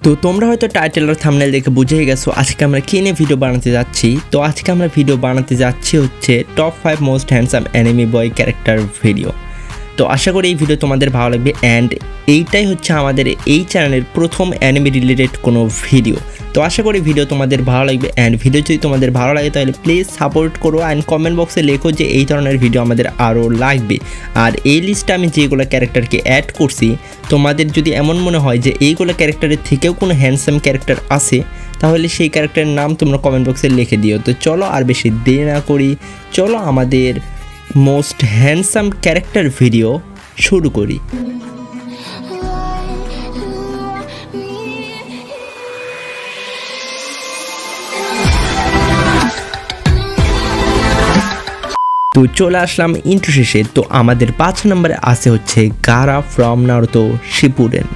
তো তোমরা হয়তো টাইটেল আর থাম্বনেল দেখে বুঝেই গেছো আজকে আমরা কি নিয়ে ভিডিও বানাতে যাচ্ছি। তো আজকে আমরা ভিডিও বানাতে যাচ্ছি হচ্ছে টপ 5 মোস্ট হ্যান্ডসাম অ্যানিমে বয় ক্যারেক্টার ভিডিও। তো আশা করি এই ভিডিও তোমাদের ভালো লাগবে অ্যান্ড এইটাই হচ্ছে আমাদের এই চ্যানেলের প্রথম অ্যানিমে রিলেটেড কোনো ভিডিও। তো আশা করি ভিডিও তোমাদের ভালো লাগবে অ্যান্ড ভিডিও যদি তোমাদের ভালো লাগে তাহলে প্লিজ সাপোর্ট করো অ্যান্ড কমেন্ট বক্সে লেখো যে এই ধরনের ভিডিও আমাদের আরও লাগবে। আর এই লিস্টে আমি যেগুলো ক্যারেক্টারকে অ্যাড করছি তোমাদের যদি এমন মনে হয় যে এইগুলো ক্যারেক্টারের থেকেও কোনো হ্যান্ডসাম ক্যারেক্টার আছে তাহলে সেই ক্যারেক্টারের নাম তোমরা কমেন্ট বক্সে লিখে দিও। তো চলো আর বেশি দেরি না করি, চলো আমাদের মোস্ট হ্যান্ডসাম ক্যারেক্টার ভিডিও শুরু করি। তো চলে আসলাম ইন্ট্রো শেষে। তো আমাদের 5 নম্বরে আছে হচ্ছে গারা ফ্রম নারুতো শিপুডেন।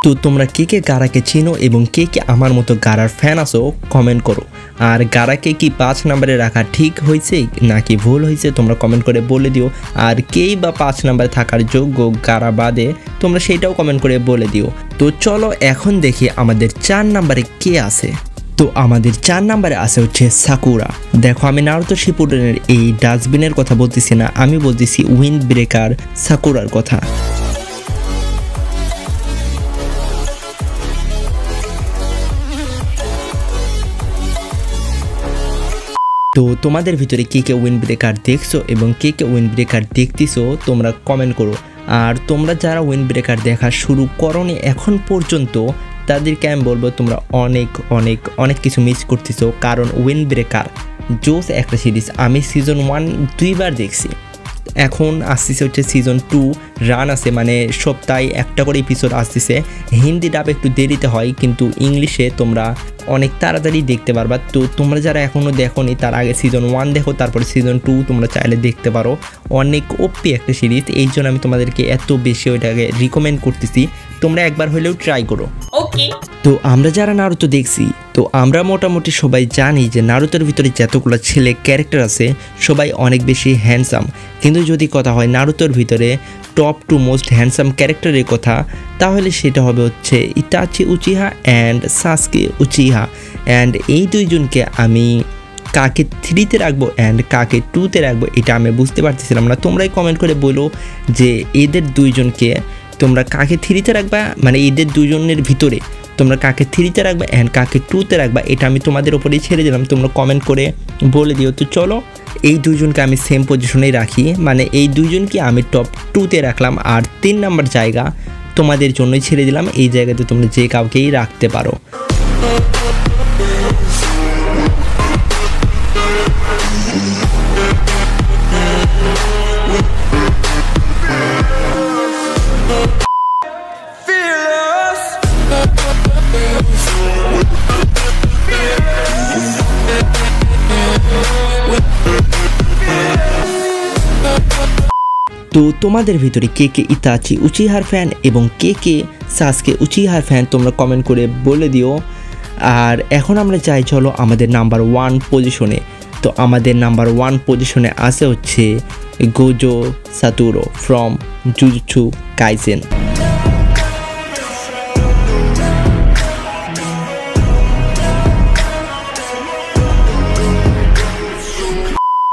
তো তোমরা কে কে গারাকে চিনো এবং কে কে আমার মতো গারার ফ্যান আছো কমেন্ট করো। আর গারাকে কি 5 নম্বরে রাখা ঠিক হয়েছে নাকি ভুল হয়েছে তোমরা কমেন্ট করে বলে দিও। আর কেই বা 5 নম্বরে থাকার যোগ্য গারা বাদে তোমরা সেইটাও কমেন্ট করে বলে দিও। তো চলো এখন দেখি আমাদের 4 নম্বরে কে আছে। তো আমাদের 4 নম্বরে আছে হচ্ছে সাকুরা। দেখো আমি নারুতো শিপুডেনের এই ডাস্টবিনের কথা বলতেছি না, আমি বলতেছি উইন্ড ব্রেকার সাকুরার কথা। তো তোমাদের ভিতরে কে কে উইন্ড ব্রেকার দেখছো এবং কে কে উইন্ড ব্রেকার দেখতেছো তোমরা কমেন্ট করো। আর তোমরা যারা উইন্ড ব্রেকার দেখা শুরু করোনি এখন পর্যন্ত তাদেরকে আমি বলবো তোমরা অনেক অনেক অনেক কিছু মিস করতেছো, কারণ উইন্ড ব্রেকার জোস একটা সিরিজ। আমি সিজন 1 2বার দেখছি, এখন আসতেছে হচ্ছে সিজন 2 রান আছে, মানে সপ্তাহে একটা করে এপিসোড আসতেছে। হিন্দি ডাব একটু দেরিতে হয় কিন্তু ইংলিশে তোমরা অনেক তাড়াতাড়ি দেখতে পারবা। তো তোমরা যারা এখনও দেখোনি তার আগে সিজন 1 দেখো, তারপরে সিজন 2 তোমরা চাইলে দেখতে পারো। অনেক ওপি একটা সিরিজ, এই জন্য আমি তোমাদেরকে এত বেশি ওইটাকে রিকমেন্ড করতেছি, তোমরা একবার হলেও ট্রাই করো। ওকে। তো আমরা যারা নারুতো দেখছি তো আমরা মোটামুটি সবাই জানি যে নারুতোর ভিতরে যতগুলো ছেলে ক্যারেক্টার আছে সবাই অনেক বেশি হ্যান্ডসাম। কিন্তু যদি কথা হয় নারুতোর ভিতরে টপ 2 মোস্ট হ্যান্ডসাম ক্যারেক্টারের কথা তাহলে সেটা হবে হচ্ছে Itachi Uchiha and সাসকে Uchiha. And এই দুইজনকে আমি কাকে 3তে রাখবো অ্যান্ড কাকে 2তে রাখবো এটা আমি বুঝতে পারতেছিলাম না। তোমরাই কমেন্ট করে বলো যে এদের দুইজনকে তোমরা কাকে 3তে রাখবা, মানে এদের দুজনের ভিতরে তোমরা কাকে 3তে রাখবা অ্যান্ড কাকে 2তে রাখবা, এটা আমি তোমাদের ওপরেই ছেড়ে দিলাম, তোমরা কমেন্ট করে বলে দিও। তো চলো এই দুইজনকে আমি সেম পজিশনেই রাখি, মানে এই দুইজনকে আমি টপ 2তে রাখলাম আর 3 নম্বর জায়গা তোমাদের জন্যই ছেড়ে দিলাম। এই জায়গাতে তোমরা যে কাউকেই রাখতে পারো। তো তোমাদের ভিতরে কে কে ইতাচি উচিহার ফ্যান এবং কে কে সাসকে উচিহার ফ্যান তোমরা কমেন্ট করে বলে দিও। আর এখন আমরা চাই চলো আমাদের নাম্বার 1 পজিশনে। তো আমাদের নাম্বার 1 পজিশনে আছে হচ্ছে গোজো সাতুরো ফ্রম জুজুৎসু কাইসেন।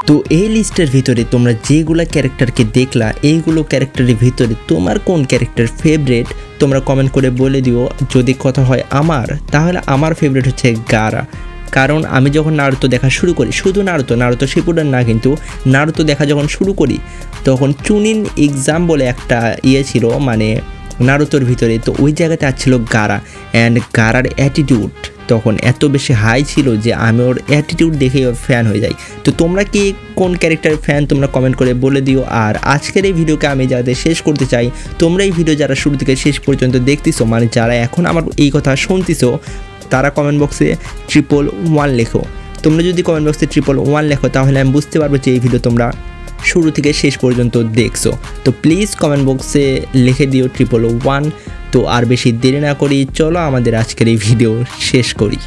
তো এই লিস্টের ভিতরে তোমরা যেগুলো ক্যারেক্টারকে দেখলা এইগুলো ক্যারেক্টারের ভিতরে তোমার কোন ক্যারেক্টার ফেভারিট তোমরা কমেন্ট করে বলে দিও। যদি কথা হয় আমার তাহলে আমার ফেভারিট হচ্ছে গারা, কারণ আমি যখন নারুতো দেখা শুরু করি, শুধু নারুতো শিপুডেন না কিন্তু নারুতো দেখা যখন শুরু করি তখন চুনিন এক্সাম বলে একটা ছিল মানে নারুতোর ভিতরে, তো ওই জায়গাতে আসছিল গারা অ্যান্ড গারার অ্যাটিটিউড তখন এত বেশি হাই ছিল যে আমি ওর অ্যাটিটিউড দেখে ফ্যান হয়ে যাই। তো তোমরা কি কোন ক্যারেক্টার ফ্যান তোমরা কমেন্ট করে বলে দিও। আর আজকের এই ভিডিওকে আমি যাদের শেষ করতে চাই, তোমরা এই ভিডিও যারা শুরু থেকে শেষ পর্যন্ত দেখতেছো, মানে যারা এখন আমার এই কথা শুনতেছো তারা কমেন্ট বক্সে 111 লেখো। তোমরা যদি কমেন্ট বক্সে 111 লেখো তাহলে আমি বুঝতে পারবো যে এই ভিডিও তোমরা শুরু থেকে শেষ পর্যন্ত দেখছো। তো প্লিজ কমেন্ট বক্সে লিখে দিও 111। তো আর বেশি দেরি না করি চলো আমাদের আজকের এই ভিডিও শেষ করি।